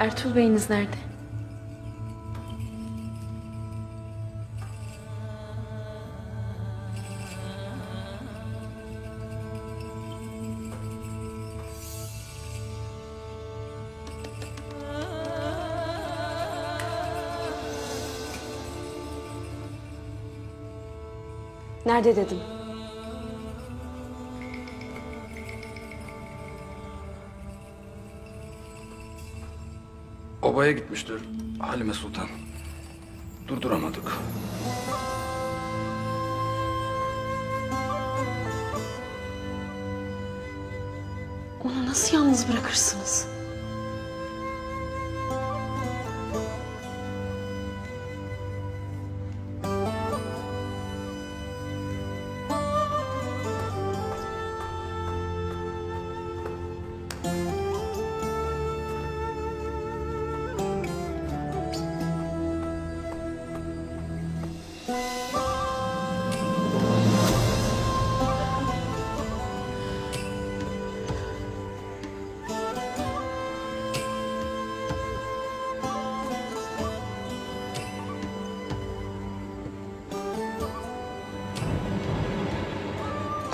Ertuğrul Bey'iniz nerede? Nerede dedim? Obaya gitmiştir Halime Sultan. Durduramadık. Onu nasıl yalnız bırakırsınız?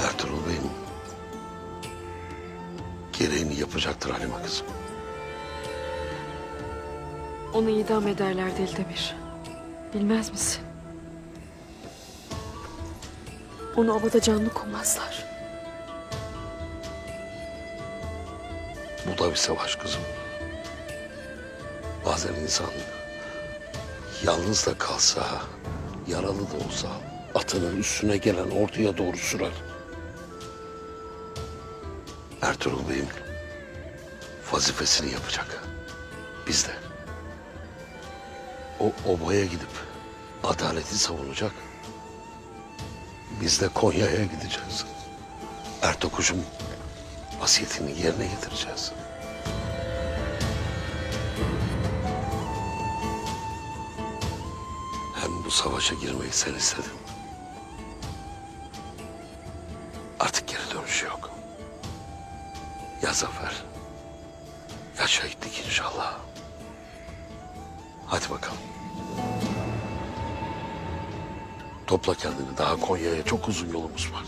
Ertuğrul Bey'in gereğini yapacaktır Halime kızım. Onu idam ederler Deldemir. Bilmez misin? Onu obada canlı koymazlar. Bu da bir savaş kızım. Bazen insan yalnız da kalsa, yaralı da olsa atının üstüne gelen orduya doğru sürer. Ertuğrul Bey'im vazifesini yapacak. Biz de. O obaya gidip adaleti savunacak. Biz de Konya'ya gideceğiz. Ertokuş'un vasiyetini yerine getireceğiz. Hem bu savaşa girmeyi sen istedin. Artık geri dönüşü yok. Ya zafer, ya şehitlik inşallah. Hadi bakalım. Topla kendini. Daha Konya'ya çok uzun yolumuz var.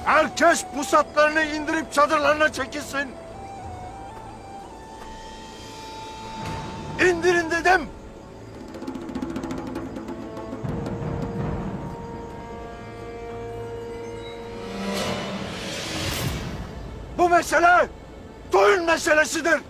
Herkes pusatlarını indirip çadırlarına çekilsin. İndirin dedim. Bu mesele toyun meselesidir.